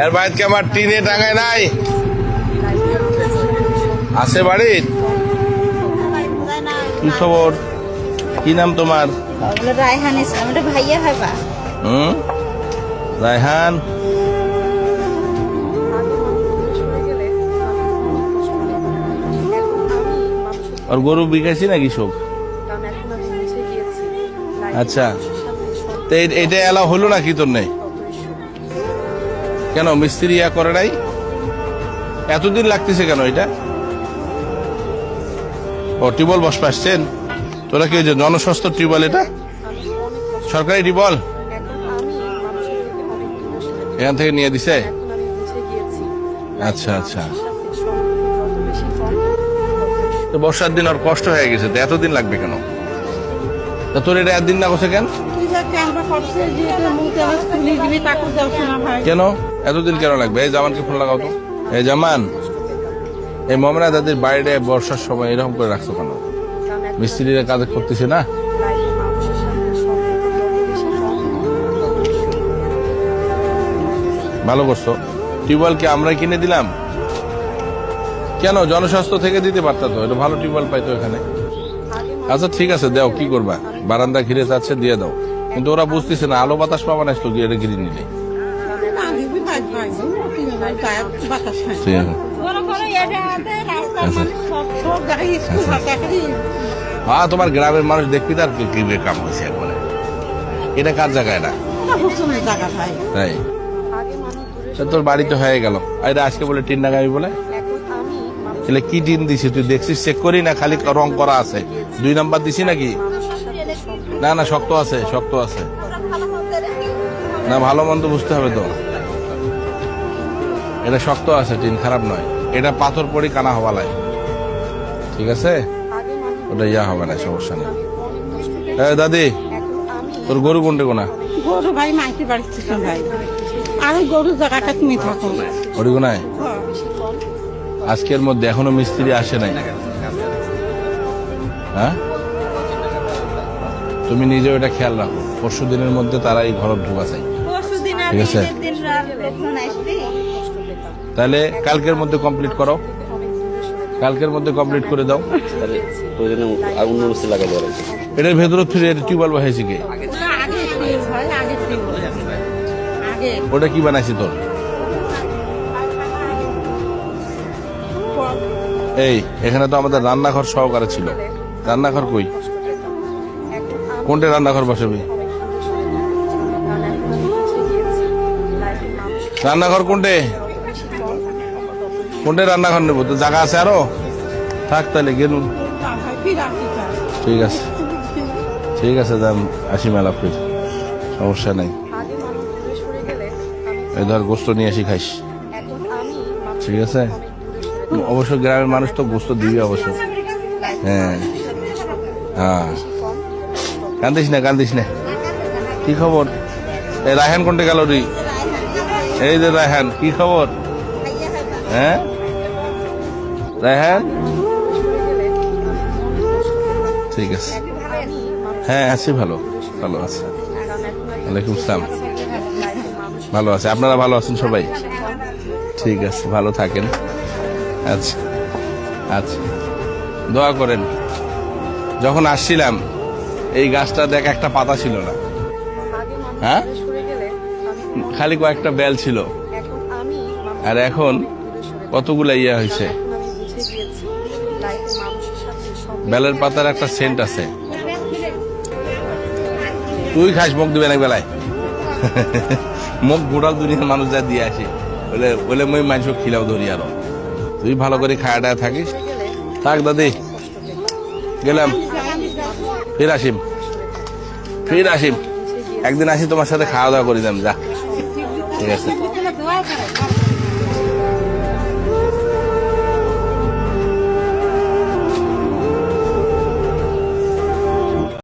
এর বাড়িতে আমার টিনে টাঙায় নাই আছে বাড়ির? কি খবর? কি নাম তোমার? রায়হান ইসলাম। এটা ভাইয়া হবা? রায়হান। আর গরু বিকাইছি নাকি সব? আচ্ছা, তো এটা এলাও হলো নাকি তোর নেই? কেন মিস্ত্রি ইয়া করে নাই? এতদিন লাগতেছে কেন এটা? ও টিউবওয়েল বস পাচ্ছেন তোরা? কি যে জনস্বাস্থ্য টিউবওয়েল? এটা সরকারি টিউবওয়েল? এখান থেকে নিয়ে দিছে? আচ্ছা আচ্ছা, তো বর্ষার দিন আর কষ্ট হয়ে গেছে, তো এতদিন লাগবে কেন? তা তোর এটা একদিন না করছে কেন? কেন এতদিন কেন লাগবে? এই জামানকে ফোন লাগাও তো। এই জামান, এই মমরা দাদির বাইরে বর্ষার সময় এরকম করে রাখছো কেন? মিস্ত্রিরা কাজ করতেছে না? ভালো করছো। টিউবওয়েল কি আমরা কিনে দিলাম? কেন জনস্বাস্থ্য থেকে দিতে পারতা তো, এটা ভালো টিউবওয়েল পাইতো এখানে। আচ্ছা ঠিক আছে, দাও, কি করবা? বারান্দা ঘিরে যাচ্ছে, দিয়ে দাও। কিন্তু ওরা বুঝতেছে না, আলো বাতাস পাবা না তো এটা ঘিরে নিলে। হ্যাঁ, তোমার গ্রামের মানুষ দেখবি তার কি কাম হয়েছে একবারে। এটা কার জায়গা? এটা তাই তোর বাড়ি তো হয়ে গেল। এটা আজকে বলে টিন ডাঙাবি বলে, তাহলে কি টিন দিছি তুই দেখছিস? চেক করি না, খালি রং করা আছে। 2 নাম্বার দিছি নাকি? না না, শক্ত আছে, শক্ত আছে। না, ভালো মন্দ বুঝতে হবে তো। এটা শক্ত আছে, টিন খারাপ নয়। এটা পাথর পড়ি কানা হওয়ালায়, ঠিক আছে? ওটা ইয়া হবে না, সমস্যা নেই। দাদি, তোর গরু কোনটে কোনা? গরু ভাই মাইতে পারছিস ভাই, আমি গরু জায়গাটা তুমি থাকো ওরি কোনায়। আজকের মধ্যে এখনো মিস্ত্রি আসে নাই? হ্যাঁ, তুমি নিজে ওটা খেয়াল রাখো। পরশু দিনের মধ্যে তারা এই ঘর ঢুকা চাই, ঠিক আছে? তাহলে কালকের মধ্যে কমপ্লিট করো, কালকের মধ্যে কমপ্লিট করে দাও। এটার ভেতরে টিউবওয়েল বসাইছি কে? ওটা কি বানাইছি তোর? এই এখানে তো আমাদের রান্নাঘর সহকারে ছিল। রান্নাঘর কই? কোনটা রান্নাঘর বসাবি? রান্নাঘর কোনটে? কোনটে রান্নাঘর নেবো? তো জায়গা আছে আরো? থাক তাহলে গেলুন। ঠিক আছে, ঠিক আছে, যান, আসি মেলা ফির, সমস্যা নাই। এই ধর গোস্ত নিয়ে আসি, খাইস, ঠিক আছে? অবশ্য গ্রামের মানুষ তো গোস্ত দিবি অবশ্য। হ্যাঁ হ্যাঁ, কান্দিস না, কান্দিস না। কি খবর? এই রায়হান কোনটে গেল রে? এই যে রায়হান, কি খবর? হ্যাঁ রায়হান, ঠিক আছে। হ্যাঁ আছি, ভালো, ভালো আছে। ওয়ালাইকুম আসসালাম। ভালো আছে, আপনারা ভালো আছেন সবাই? ঠিক আছে, ভালো থাকেন। আচ্ছা আচ্ছা, দোয়া করেন। যখন আসছিলাম এই গাছটা দেখ, একটা পাতা ছিল না। হ্যাঁ, খালি কয়েকটা বেল ছিল, আর এখন কতগুলা ইয়া হয়েছে। বেলের পাতার একটা সেন্ট আছে। তুই খাস, মুখ দিবে না বেলায়। মুখ গোটাল দুনিয়ার মানুষ যা দিয়ে আসে, বলে বলে মই মাংস খিলাও ধরি। আরো তুই ভালো করে খাওয়া থাকিস। থাক দাদি, গেলাম, ফির আসিম, ফির আসিম। একদিন আসি তোমার সাথে খাওয়া দাওয়া করি দাম, যা, ঠিক আছে?